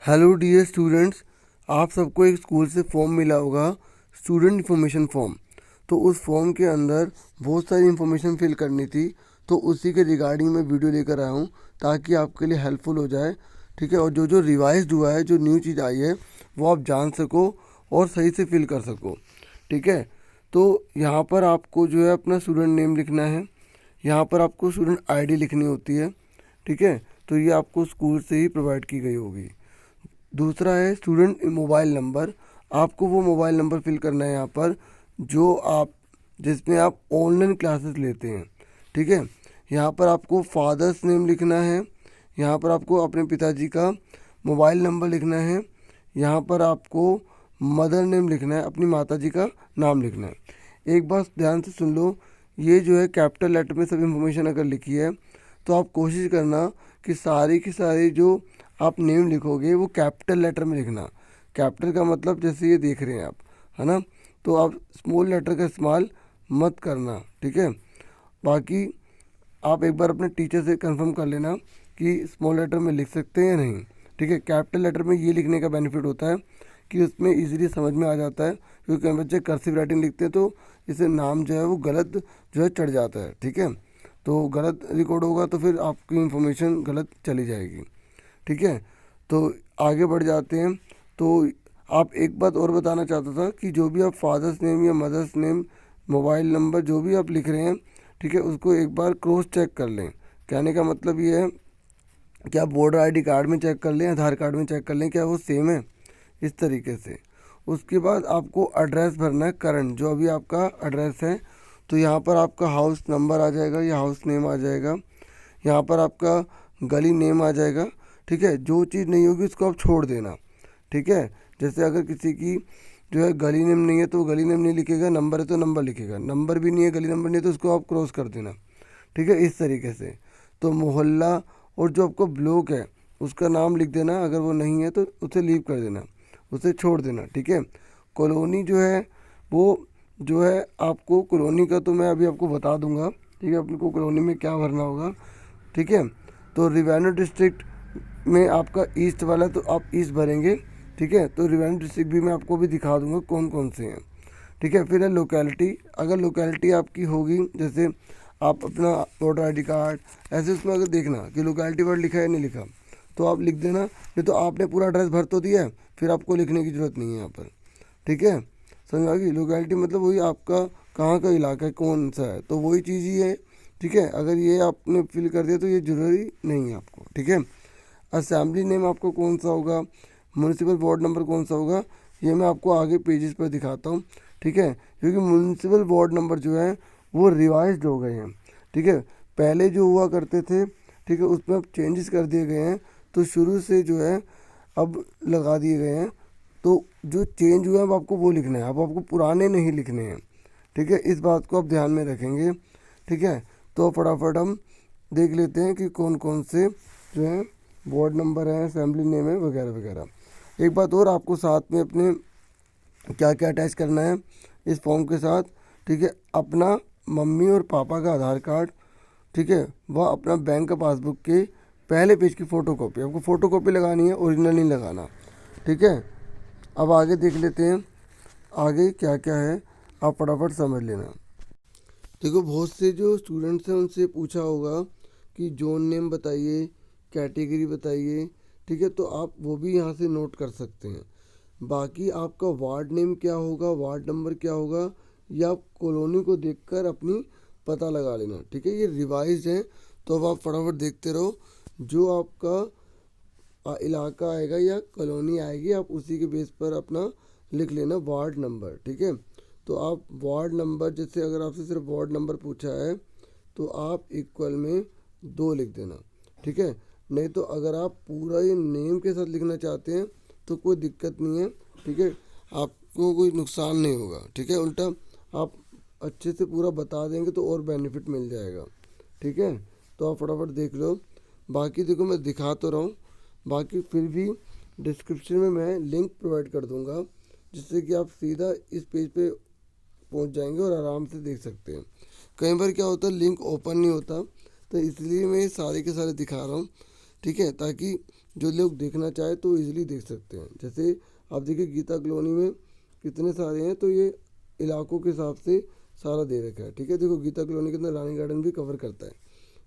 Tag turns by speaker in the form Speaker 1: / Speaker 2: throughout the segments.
Speaker 1: Hello dear students, आप सबको एक स्कूल से फॉर्म मिला होगा, स्टूडेंट इन्फॉर्मेशन फॉर्म। तो उस फॉर्म के अंदर बहुत सारी इन्फॉर्मेशन फिल करनी थी, तो उसी के रिगार्डिंग मैं वीडियो लेकर आया हूँ ताकि आपके लिए हेल्पफुल हो जाए। ठीक है, और जो जो रिवाइज हुआ है, जो न्यू चीज़ आई है, वो आप जान सको और सही से फिल कर सको। ठीक है, तो यहाँ पर आपको जो है अपना स्टूडेंट नेम लिखना है, यहाँ पर आपको स्टूडेंट आईडी लिखनी होती है। ठीक है, तो ये आपको स्कूल से ही प्रोवाइड की गई होगी। दूसरा है स्टूडेंट मोबाइल नंबर। आपको वो मोबाइल नंबर फिल करना है यहाँ पर जो आप जिसमें आप ऑनलाइन क्लासेस लेते हैं। ठीक है, यहाँ पर आपको फादर्स नेम लिखना है, यहाँ पर आपको अपने पिताजी का मोबाइल नंबर लिखना है, यहाँ पर आपको मदर नेम लिखना है, अपनी माताजी का नाम लिखना है। एक बात ध्यान से सुन लो, ये जो है कैपिटल लेटर में सब इन्फॉर्मेशन अगर लिखी है तो आप कोशिश करना कि सारी की सारी जो आप नेम लिखोगे वो कैपिटल लेटर में लिखना। कैपिटल का मतलब जैसे ये देख रहे हैं आप, है ना, तो आप स्मॉल लेटर का इस्तेमाल मत करना। ठीक है, बाकी आप एक बार अपने टीचर से कंफर्म कर लेना कि स्मॉल लेटर में लिख सकते हैं या नहीं। ठीक है, कैपिटल लेटर में ये लिखने का बेनिफिट होता है कि उसमें इजीली समझ में आ जाता है, क्योंकि हम बच्चे कर्सिव राइटिंग लिखते हैं तो इसे नाम जो है वो गलत जो है चढ़ जाता है। ठीक है, तो गलत रिकॉर्ड होगा तो फिर आपकी इन्फॉर्मेशन गलत चली जाएगी। ठीक है, तो आगे बढ़ जाते हैं। तो आप एक बात और बताना चाहता था कि जो भी आप फादर्स नेम या मदर्स नेम, मोबाइल नंबर जो भी आप लिख रहे हैं, ठीक है, उसको एक बार क्रॉस चेक कर लें। कहने का मतलब ये है कि आप वोटर आईडी कार्ड में चेक कर लें, आधार कार्ड में चेक कर लें क्या वो सेम है, इस तरीके से। उसके बाद आपको एड्रेस भरना है, करंट जो अभी आपका एड्रेस है। तो यहाँ पर आपका हाउस नंबर आ जाएगा या हाउस नेम आ जाएगा, यहाँ पर आपका गली नेम आ जाएगा। ठीक है, जो चीज़ नहीं होगी उसको आप छोड़ देना। ठीक है, जैसे अगर किसी की जो है गली नेम नहीं है तो गली नेम नहीं लिखेगा, नंबर है तो नंबर लिखेगा, नंबर भी नहीं है, गली नंबर नहीं है तो उसको आप क्रॉस कर देना। ठीक है, इस तरीके से। तो मोहल्ला और जो आपका ब्लॉक है उसका नाम लिख देना, अगर वो नहीं है तो उसे लीव कर देना, उसे छोड़ देना। ठीक है, कॉलोनी जो है वो जो है आपको कॉलोनी का तो मैं अभी आपको बता दूंगा। ठीक है, अपने को कॉलोनी में क्या भरना होगा। ठीक है, तो रिवेन्यू डिस्ट्रिक्ट में आपका ईस्ट वाला तो आप ईस्ट भरेंगे। ठीक है, तो रिवेन्यू डिस्ट्रिक्ट भी मैं आपको भी दिखा दूंगा कौन कौन से हैं। ठीक है, फिर है लोकेलिटी। अगर लोकेलिटी आपकी होगी, जैसे आप अपना वोटर आईडी कार्ड ऐसे उसमें अगर देखना कि लोकेलिटी वर्ड लिखा है नहीं लिखा तो आप लिख देना, नहीं तो आपने पूरा एड्रेस भर तो दिया है, फिर आपको लिखने की ज़रूरत नहीं है यहाँ पर। ठीक है, समझ आ गई। लोकेलिटी मतलब वही आपका कहाँ का इलाका है, कौन सा है, तो वही चीज़ ही है। ठीक है, अगर ये आपने फिल कर दिया तो ये ज़रूरी नहीं है आपको। ठीक है, असेंबली नेम आपको कौन सा होगा, म्यूनसिपल वार्ड नंबर कौन सा होगा, ये मैं आपको आगे पेजेस पर दिखाता हूँ। ठीक है, क्योंकि म्यूनसिपल वार्ड नंबर जो है वो रिवाइज्ड हो गए हैं। ठीक है, पहले जो हुआ करते थे, ठीक है, उसमें अब चेंजेस कर दिए गए हैं, तो शुरू से जो है अब लगा दिए गए हैं। तो जो चेंज हुआ है अब आपको वो लिखना है, अब आपको पुराने नहीं लिखने हैं। ठीक है, इस बात को आप ध्यान में रखेंगे। ठीक है, तो फटाफट हम देख लेते हैं कि कौन कौन से जो है वार्ड नंबर है, असेंबली नेम है, वगैरह वगैरह। एक बात और, आपको साथ में अपने क्या क्या अटैच करना है इस फॉर्म के साथ। ठीक है, अपना मम्मी और पापा का आधार कार्ड, ठीक है, वह अपना बैंक का पासबुक के पहले पेज की फ़ोटो कॉपी, आपको फ़ोटो कॉपी लगानी है, ओरिजिनल नहीं लगाना। ठीक है, अब आगे देख लेते हैं आगे क्या क्या है, आप फटाफट समझ लेना। देखो, बहुत से जो स्टूडेंट्स हैं उनसे पूछा होगा कि जोन नेम बताइए, कैटेगरी बताइए। ठीक है, तो आप वो भी यहाँ से नोट कर सकते हैं। बाकी आपका वार्ड नेम क्या होगा, वार्ड नंबर क्या होगा, या आप कॉलोनी को देखकर अपनी पता लगा लेना। ठीक है, ये रिवाइज है, तो अब आप फटाफट देखते रहो। जो आपका इलाका आएगा या कॉलोनी आएगी, आप उसी के बेस पर अपना लिख लेना वार्ड नंबर। ठीक है, तो आप वार्ड नंबर, जैसे अगर आपसे सिर्फ वार्ड नंबर पूछा है तो आप इक्वल में 2 लिख देना। ठीक है, नहीं तो अगर आप पूरा ये नेम के साथ लिखना चाहते हैं तो कोई दिक्कत नहीं है। ठीक है, आपको कोई नुकसान नहीं होगा। ठीक है, उल्टा आप अच्छे से पूरा बता देंगे तो और बेनिफिट मिल जाएगा। ठीक है, तो आप फटाफट देख लो। बाकी देखो, मैं दिखा तो रहा हूँ, बाकी फिर भी डिस्क्रिप्शन में मैं लिंक प्रोवाइड कर दूंगा, जिससे कि आप सीधा इस पेज पे पहुंच जाएंगे और आराम से देख सकते हैं। कई बार क्या होता है लिंक ओपन नहीं होता, तो इसलिए मैं सारे के सारे दिखा रहा हूँ। ठीक है, ताकि जो लोग देखना चाहे तो इजीली देख सकते हैं। जैसे आप देखिए गीता कॉलोनी में कितने सारे हैं, तो ये इलाकों के हिसाब से सारा दे रखा है। ठीक है, देखो गीता कॉलोनी के अंदर रानी गार्डन भी कवर करता है,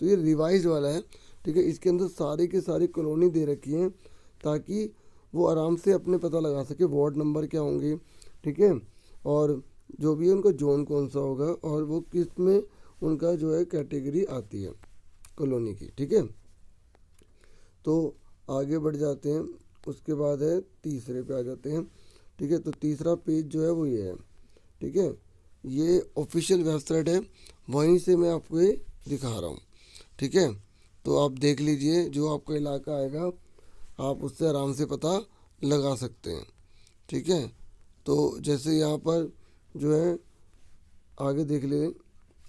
Speaker 1: तो ये रिवाइज वाला है। ठीक है, इसके अंदर सारी की सारी कॉलोनी दे रखी हैं ताकि वो आराम से अपने पता लगा सके वार्ड नंबर क्या होंगे। ठीक है, और जो भी है उनका जोन कौन सा होगा और वो किस में उनका जो है कैटेगरी आती है कॉलोनी की। ठीक है, तो आगे बढ़ जाते हैं। उसके बाद है तीसरे पे आ जाते हैं। ठीक है, तो तीसरा पेज जो है वो ये है। ठीक है, ये ऑफिशियल वेबसाइट है, वहीं से मैं आपको ये दिखा रहा हूँ। ठीक है, तो आप देख लीजिए, जो आपका इलाका आएगा आप उससे आराम से पता लगा सकते हैं। ठीक है, तो जैसे यहाँ पर जो है आगे देख ले,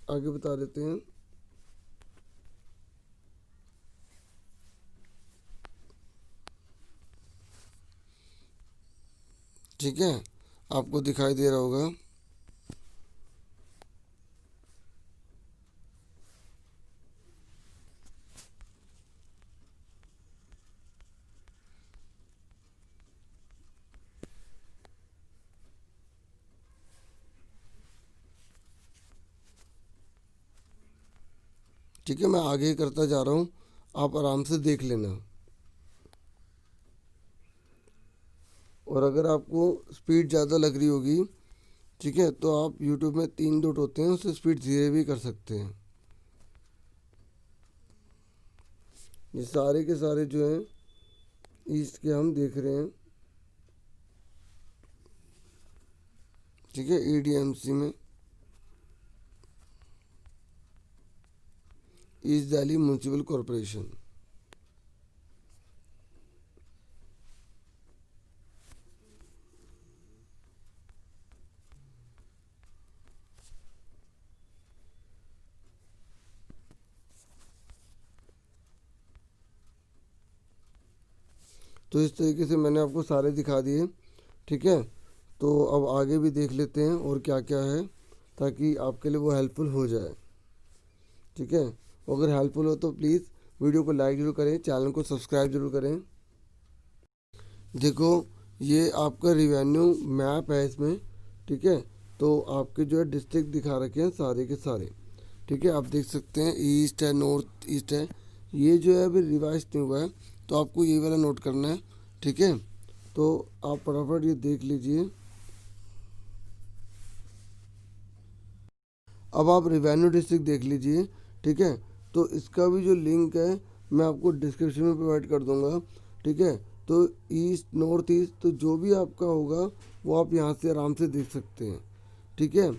Speaker 1: आगे बता देते हैं। ठीक है, आपको दिखाई दे रहा होगा। ठीक है, मैं आगे करता जा रहा हूँ, आप आराम से देख लेना। और अगर आपको स्पीड ज़्यादा लग रही होगी, ठीक है, तो आप यूट्यूब में 3 डॉट होते हैं, उससे स्पीड धीरे भी कर सकते हैं। ये सारे के सारे जो हैं ईस्ट के हम देख रहे हैं। ठीक है, EDMC में ईस्ट दिल्ली म्यूनसिपल कॉरपोरेशन। तो इस तरीके से मैंने आपको सारे दिखा दिए। ठीक है, तो अब आगे भी देख लेते हैं और क्या क्या है, ताकि आपके लिए वो हेल्पफुल हो जाए। ठीक है, अगर हेल्पफुल हो तो प्लीज़ वीडियो को लाइक जरूर करें, चैनल को सब्सक्राइब जरूर करें। देखो ये आपका रिवेन्यू मैप है इसमें। ठीक है, तो आपके जो है डिस्ट्रिक्ट दिखा रखे हैं सारे के सारे। ठीक है, आप देख सकते हैं ईस्ट है, नॉर्थ ईस्ट है। ये जो है अभी रिवाइज नहीं हुआ है, तो आपको ये वाला नोट करना है। ठीक है, तो आप फटाफट ये देख लीजिए। अब आप रिवेन्यू डिस्ट्रिक्ट देख लीजिए। ठीक है, तो इसका भी जो लिंक है मैं आपको डिस्क्रिप्शन में प्रोवाइड कर दूंगा। ठीक है, तो ईस्ट नॉर्थ ईस्ट तो जो भी आपका होगा वो आप यहाँ से आराम से देख सकते हैं। ठीक है,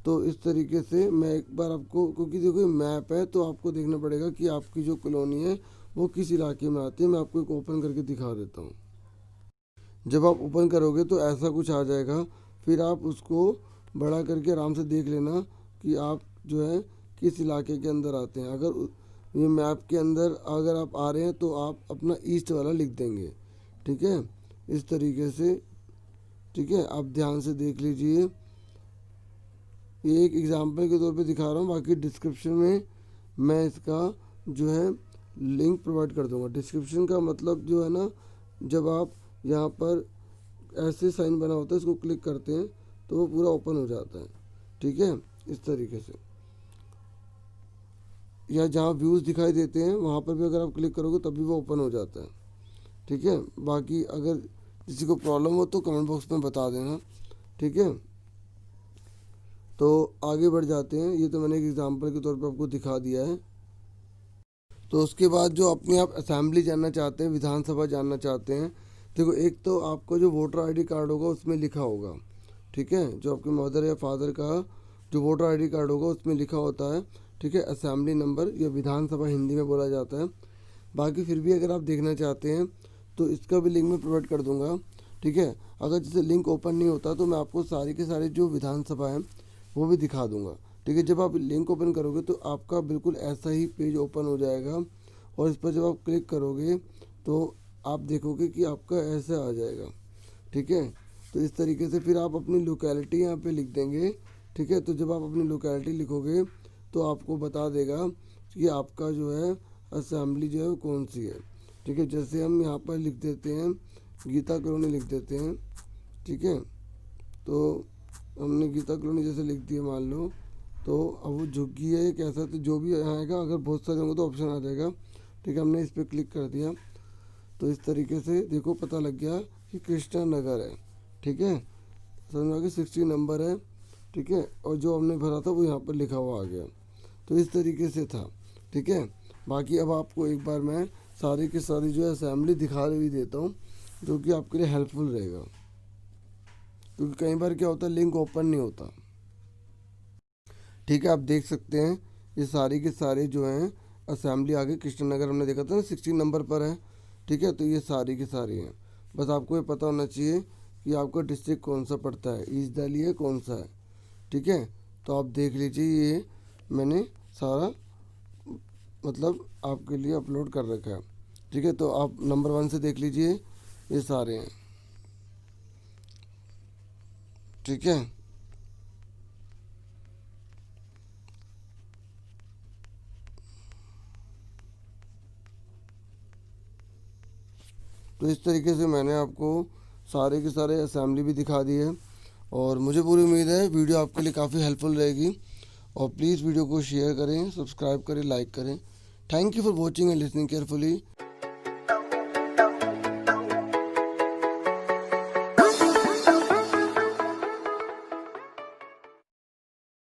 Speaker 1: तो इस तरीके से मैं एक बार आपको, क्योंकि देखो ये मैप है तो आपको देखना पड़ेगा कि आपकी जो कॉलोनी है वो किस इलाके में आती है। मैं आपको एक ओपन करके दिखा देता हूँ। जब आप ओपन करोगे तो ऐसा कुछ आ जाएगा, फिर आप उसको बड़ा करके आराम से देख लेना कि आप जो है किस इलाके के अंदर आते हैं। अगर ये मैप के अंदर अगर आप आ रहे हैं तो आप अपना ईस्ट वाला लिख देंगे। ठीक है, इस तरीके से। ठीक है, आप ध्यान से देख लीजिए, ये एक एग्जांपल के तौर पे दिखा रहा हूँ, बाकी डिस्क्रिप्शन में मैं इसका जो है लिंक प्रोवाइड कर दूंगा। डिस्क्रिप्शन का मतलब जो है ना, जब आप यहाँ पर ऐसे साइन बना होता है इसको क्लिक करते हैं तो वो पूरा ओपन हो जाता है। ठीक है, इस तरीके से। या जहाँ व्यूज़ दिखाई देते हैं वहाँ पर भी अगर आप क्लिक करोगे तब भी वो ओपन हो जाता है। ठीक है, बाकी अगर किसी को प्रॉब्लम हो तो कमेंट बॉक्स में बता देना। ठीक है, तो आगे बढ़ जाते हैं। ये तो मैंने एक एग्जांपल के तौर पे आपको दिखा दिया है। तो उसके बाद जो अपने आप असेंबली जानना चाहते हैं, विधानसभा जानना चाहते हैं, देखो एक तो आपको जो वोटर आईडी कार्ड होगा उसमें लिखा होगा। ठीक है, जो आपके मदर या फादर का जो वोटर आईडी कार्ड होगा उसमें लिखा होता है। ठीक है, असेंबली नंबर या विधानसभा हिंदी में बोला जाता है। बाकी फिर भी अगर आप देखना चाहते हैं तो इसका भी लिंक मैं प्रोवाइड कर दूंगा। ठीक है, अगर जैसे लिंक ओपन नहीं होता तो मैं आपको सारे के सारे जो विधानसभा हैं वो भी दिखा दूंगा। ठीक है, जब आप लिंक ओपन करोगे तो आपका बिल्कुल ऐसा ही पेज ओपन हो जाएगा, और इस पर जब आप क्लिक करोगे तो आप देखोगे कि आपका ऐसा आ जाएगा। ठीक है, तो इस तरीके से फिर आप अपनी लोकेलिटी यहाँ पे लिख देंगे। ठीक है, तो जब आप अपनी लोकेलिटी लिखोगे तो आपको बता देगा कि आपका जो है असेंबली जो है वो कौन सी है। ठीक है। जैसे हम यहाँ पर लिख देते हैं गीता कॉलोनी लिख देते हैं, ठीक है। तो हमने गीता कॉलोनी जैसे लिख दिया मान लो, तो अब वो झुग्गी है कैसा, तो जो भी आएगा, अगर बहुत सारे होंगे तो ऑप्शन आ जाएगा, ठीक है। हमने इस पर क्लिक कर दिया तो इस तरीके से देखो पता लग गया कि कृष्णा नगर है, ठीक है। समझ में आ गया, 60 नंबर है, ठीक है। और जो हमने भरा था वो यहाँ पर लिखा हुआ आ गया। तो इस तरीके से था, ठीक है। बाकी अब आपको एक बार मैं सारी की सारी जो है असेंबली दिखा भी देता हूँ, जो कि आपके लिए हेल्पफुल रहेगा, क्योंकि कई बार क्या होता है लिंक ओपन नहीं होता, ठीक है। आप देख सकते हैं ये सारी के सारे जो हैं असेंबली आगे कृष्णनगर हमने देखा था ना 16 नंबर पर है, ठीक है। तो ये सारी की सारी हैं, बस आपको ये पता होना चाहिए कि आपका डिस्ट्रिक्ट कौन सा पड़ता है, ईस्ट दिल्ली है कौन सा है, ठीक है। तो आप देख लीजिए ये मैंने सारा मतलब आपके लिए अपलोड कर रखा है, ठीक है। तो आप नंबर 1 से देख लीजिए, ये सारे हैं, ठीक है। तो इस तरीके से मैंने आपको सारे के सारे असेंबली भी दिखा दी है, और मुझे पूरी उम्मीद है वीडियो आपके लिए काफ़ी हेल्पफुल रहेगी। और प्लीज़ वीडियो को शेयर करें, सब्सक्राइब करें, लाइक करें। Thank you for watching and listening carefully.